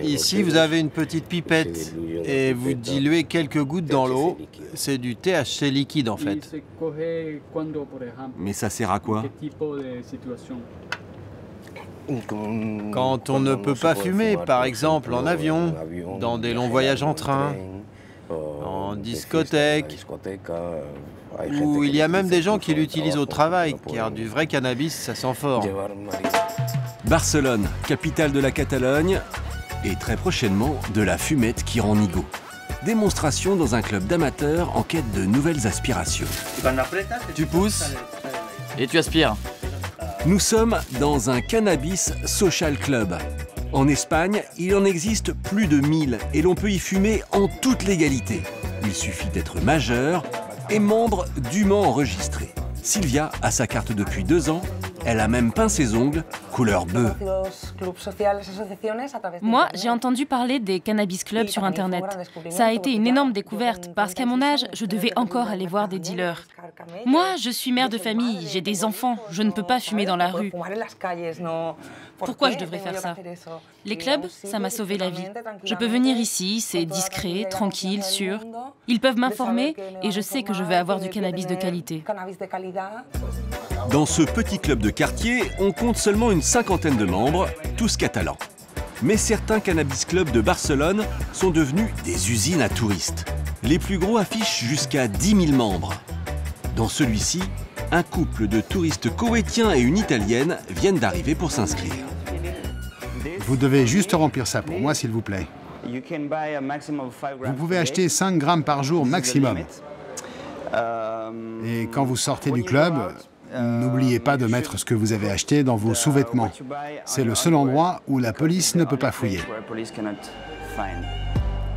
Ici, vous avez une petite pipette et vous diluez quelques gouttes dans l'eau. C'est du THC liquide en fait. Mais ça sert à quoi? Quand on ne peut pas fumer, par exemple en avion, dans des longs voyages en train, en discothèque, ou il y a même des gens qui l'utilisent au travail, car du vrai cannabis, ça sent fort. Barcelone, capitale de la Catalogne, et très prochainement de la fumette qui rend nigo. Démonstration dans un club d'amateurs en quête de nouvelles aspirations. Tu pousses Et tu aspires. Nous sommes dans un cannabis social club. En Espagne, il en existe plus de 1000 et l'on peut y fumer en toute légalité. Il suffit d'être majeur et membre dûment enregistré. Sylvia a sa carte depuis 2 ans. Elle a même peint ses ongles couleur bœuf. Moi, j'ai entendu parler des cannabis clubs sur Internet. Ça a été une énorme découverte parce qu'à mon âge, je devais encore aller voir des dealers. Moi, je suis mère de famille, j'ai des enfants, je ne peux pas fumer dans la rue. Pourquoi je devrais faire ça? Les clubs, ça m'a sauvé la vie. Je peux venir ici, c'est discret, tranquille, sûr. Ils peuvent m'informer et je sais que je vais avoir du cannabis de qualité. Dans ce petit club de quartier, on compte seulement une 50aine de membres, tous catalans. Mais certains cannabis clubs de Barcelone sont devenus des usines à touristes. Les plus gros affichent jusqu'à 10 000 membres. Dans celui-ci, un couple de touristes koweïtiens et une italienne viennent d'arriver pour s'inscrire. Vous devez juste remplir ça pour moi, s'il vous plaît. Vous pouvez acheter 5 grammes par jour maximum. Et quand vous sortez du club, n'oubliez pas de mettre ce que vous avez acheté dans vos sous-vêtements. C'est le seul endroit où la police ne peut pas fouiller.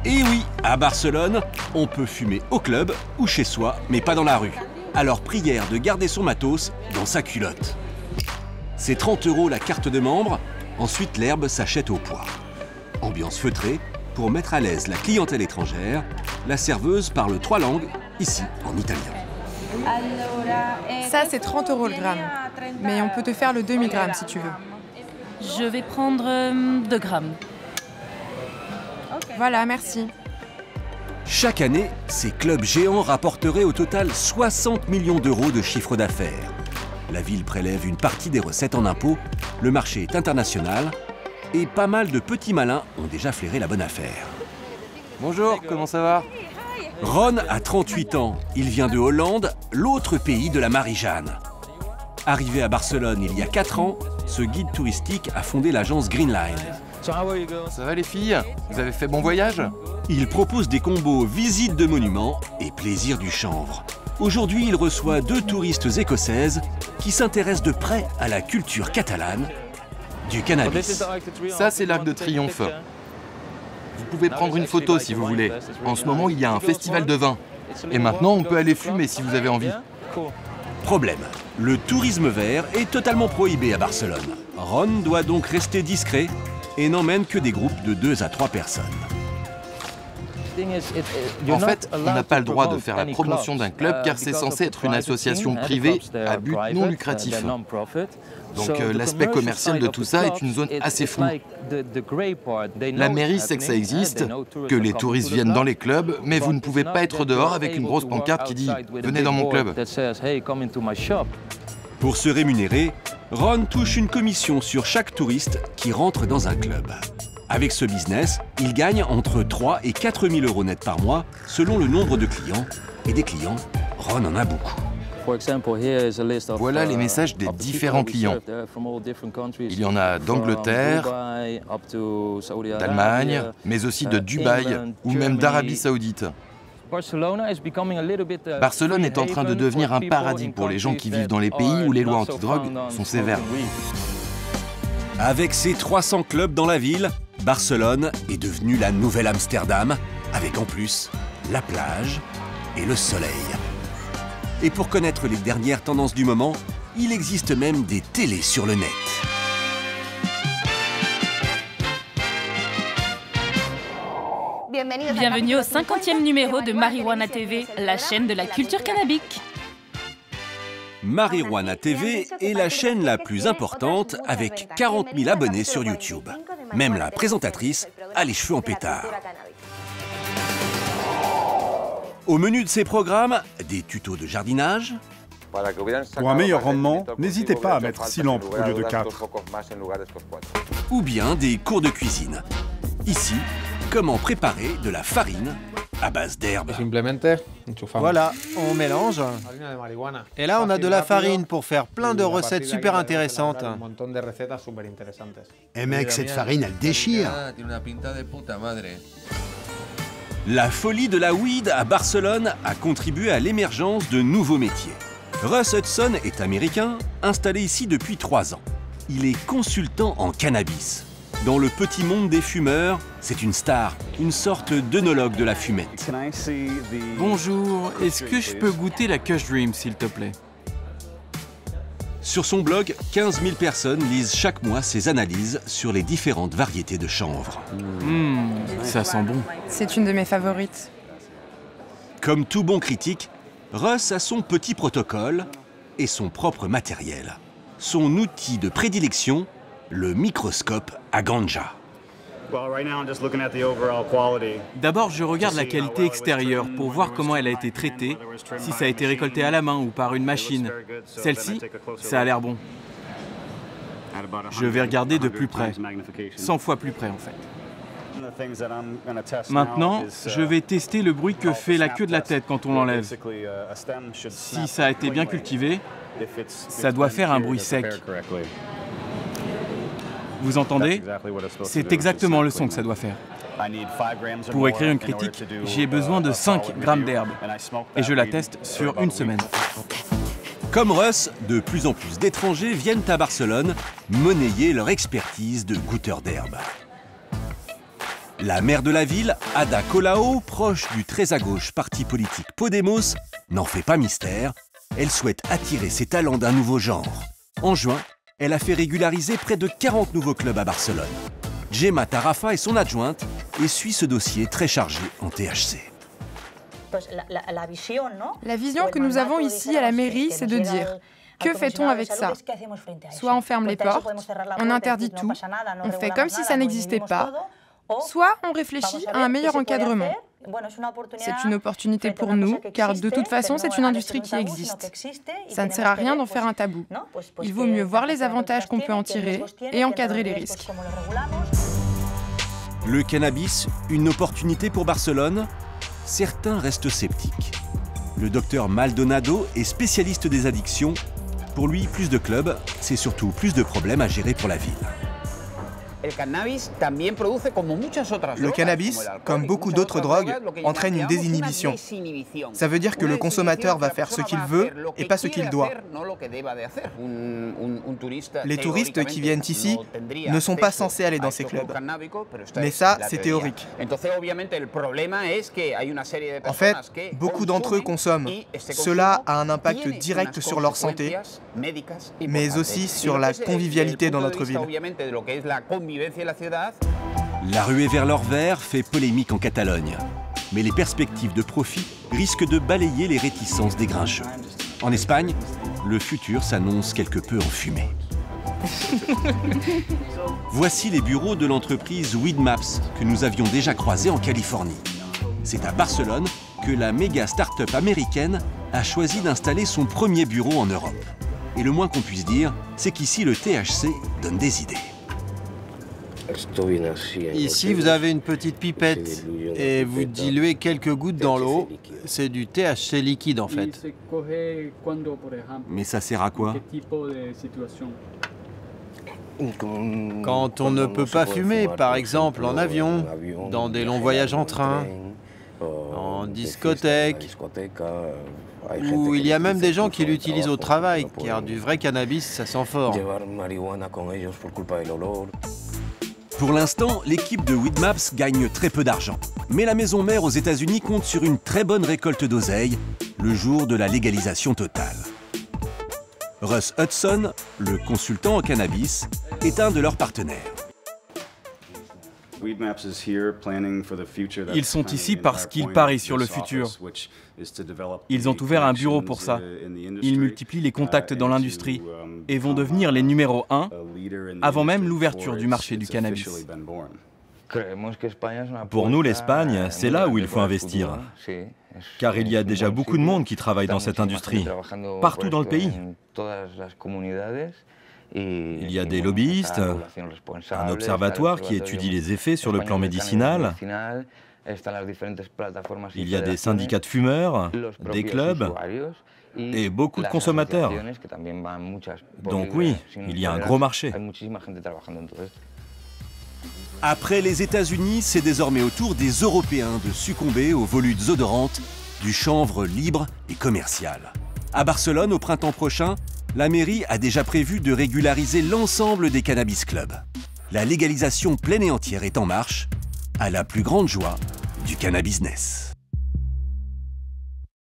Et oui, à Barcelone, on peut fumer au club ou chez soi, mais pas dans la rue. Alors prière de garder son matos dans sa culotte. C'est 30 € la carte de membre, ensuite l'herbe s'achète au poids. Ambiance feutrée, pour mettre à l'aise la clientèle étrangère, la serveuse parle 3 langues, ici en italien. Ça, c'est 30 € le gramme. Mais on peut te faire le demi-gramme si tu veux. Je vais prendre 2 grammes. Voilà, merci. Chaque année, ces clubs géants rapporteraient au total 60 millions d'euros de chiffre d'affaires. La ville prélève une partie des recettes en impôts, le marché est international et pas mal de petits malins ont déjà flairé la bonne affaire. Bonjour, comment ça va? Ron a 38 ans, il vient de Hollande, l'autre pays de la Marie-Jeanne. Arrivé à Barcelone il y a 4 ans, ce guide touristique a fondé l'agence Greenline. Ça va les filles? Vous avez fait bon voyage? Il propose des combos visites de monuments et plaisir du chanvre. Aujourd'hui, il reçoit 2 touristes écossaises qui s'intéressent de près à la culture catalane du cannabis. Ça, c'est l'Arc de Triomphe. Vous pouvez prendre une photo si vous voulez. En ce moment, il y a un festival de vin. Et maintenant, on peut aller fumer si vous avez envie. Problème, le tourisme vert est totalement prohibé à Barcelone. Ron doit donc rester discret et n'emmène que des groupes de 2 à 3 personnes. En fait, on n'a pas le droit de faire la promotion d'un club car c'est censé être une association privée à but non lucratif. Donc l'aspect commercial de tout ça est une zone assez floue. La mairie sait que ça existe, que les touristes viennent dans les clubs, mais vous ne pouvez pas être dehors avec une grosse pancarte qui dit « Venez dans mon club ». Pour se rémunérer, Ron touche une commission sur chaque touriste qui rentre dans un club. Avec ce business, il gagne entre 3 et 4 000 € net par mois, selon le nombre de clients. Et des clients, Ron en a beaucoup. Voilà les messages des différents clients. Il y en a d'Angleterre, d'Allemagne, mais aussi de Dubaï ou même d'Arabie Saoudite. Barcelone est en train de devenir un paradis pour les gens qui vivent dans les pays où les lois antidrogue sont sévères. Avec ses 300 clubs dans la ville, Barcelone est devenue la nouvelle Amsterdam, avec en plus la plage et le soleil. Et pour connaître les dernières tendances du moment, il existe même des télés sur le net. Bienvenue au 50e numéro de Marijuana TV, la chaîne de la culture cannabique. Marijuana TV est la chaîne la plus importante avec 40 000 abonnés sur YouTube. Même la présentatrice a les cheveux en pétard. Au menu de ces programmes, des tutos de jardinage. Pour un meilleur rendement, n'hésitez pas à mettre 6 lampes au lieu de 4. Ou bien des cours de cuisine. Ici, comment préparer de la farine à base d'herbes. Voilà, on mélange. Et là, on a de la farine pour faire plein de recettes super intéressantes. Eh mec, cette farine, elle déchire. La folie de la weed à Barcelone a contribué à l'émergence de nouveaux métiers. Russ Hudson est américain, installé ici depuis 3 ans. Il est consultant en cannabis. Dans le petit monde des fumeurs, c'est une star, une sorte d'œnologue de la fumette. Bonjour, est-ce que je peux goûter la Kush Dream, s'il te plaît? Sur son blog, 15 000 personnes lisent chaque mois ses analyses sur les différentes variétés de chanvre. Ça sent bon. C'est une de mes favorites. Comme tout bon critique, Russ a son petit protocole et son propre matériel. Son outil de prédilection, le microscope à ganja. D'abord, je regarde la qualité extérieure pour voir comment elle a été traitée, si ça a été récolté à la main ou par une machine. Celle-ci, ça a l'air bon. Je vais regarder de plus près, 100 fois plus près en fait. Maintenant, je vais tester le bruit que fait la queue de la tête quand on l'enlève. Si ça a été bien cultivé, ça doit faire un bruit sec. Vous entendez? C'est exactement le son que ça doit faire. Pour écrire une critique, j'ai besoin de 5 grammes d'herbe. Et je la teste sur une semaine. Comme Russ, de plus en plus d'étrangers viennent à Barcelone monnayer leur expertise de goûteur d'herbe. La maire de la ville, Ada Colau, proche du très à gauche parti politique Podemos, n'en fait pas mystère. Elle souhaite attirer ses talents d'un nouveau genre. En juin, elle a fait régulariser près de 40 nouveaux clubs à Barcelone. Gemma Tarafa est son adjointe et suit ce dossier très chargé en THC. La vision que nous avons ici à la mairie, c'est de dire que fait-on avec ça? Soit on ferme les portes, on interdit tout, on fait comme si ça n'existait pas, soit on réfléchit à un meilleur encadrement. C'est une opportunité pour nous, car de toute façon, c'est une industrie qui existe. Ça ne sert à rien d'en faire un tabou. Il vaut mieux voir les avantages qu'on peut en tirer et encadrer les risques. Le cannabis, une opportunité pour Barcelone? Certains restent sceptiques. Le docteur Maldonado est spécialiste des addictions. Pour lui, plus de clubs, c'est surtout plus de problèmes à gérer pour la ville. Le cannabis, comme beaucoup d'autres drogues, entraîne une désinhibition. Ça veut dire que le consommateur va faire ce qu'il veut et pas ce qu'il doit. Les touristes qui viennent ici ne sont pas censés aller dans ces clubs. Mais ça, c'est théorique. En fait, beaucoup d'entre eux consomment. Cela a un impact direct sur leur santé, mais aussi sur la convivialité dans notre ville. La ruée vers l'or vert fait polémique en Catalogne. Mais les perspectives de profit risquent de balayer les réticences des grincheux. En Espagne, le futur s'annonce quelque peu enfumé. Voici les bureaux de l'entreprise Weedmaps que nous avions déjà croisés en Californie. C'est à Barcelone que la méga start-up américaine a choisi d'installer son premier bureau en Europe. Et le moins qu'on puisse dire, c'est qu'ici le THC donne des idées. Ici, vous avez une petite pipette et vous diluez quelques gouttes dans l'eau. C'est du THC liquide en fait. Mais ça sert à quoi? Quand on ne peut pas fumer, par exemple en avion, dans des longs voyages en train, en discothèque, où il y a même des gens qui l'utilisent au travail, car du vrai cannabis, ça sent fort. Pour l'instant, l'équipe de Weedmaps gagne très peu d'argent. Mais la maison mère aux États-Unis compte sur une très bonne récolte d'oseille le jour de la légalisation totale. Russ Hudson, le consultant en cannabis, est un de leurs partenaires. Ils sont ici parce qu'ils parient sur le futur. Ils ont ouvert un bureau pour ça. Ils multiplient les contacts dans l'industrie et vont devenir les numéros 1 avant même l'ouverture du marché du cannabis. Pour nous, l'Espagne, c'est là où il faut investir. Car il y a déjà beaucoup de monde qui travaille dans cette industrie, partout dans le pays. Il y a des lobbyistes, un observatoire qui étudie les effets sur le plan médicinal. Il y a des syndicats de fumeurs, des clubs et beaucoup de consommateurs. Donc oui, il y a un gros marché. Après les États-Unis, c'est désormais au tour des Européens de succomber aux volutes odorantes du chanvre libre et commercial. À Barcelone, au printemps prochain, la mairie a déjà prévu de régulariser l'ensemble des cannabis clubs. La légalisation pleine et entière est en marche, à la plus grande joie du cannabisness.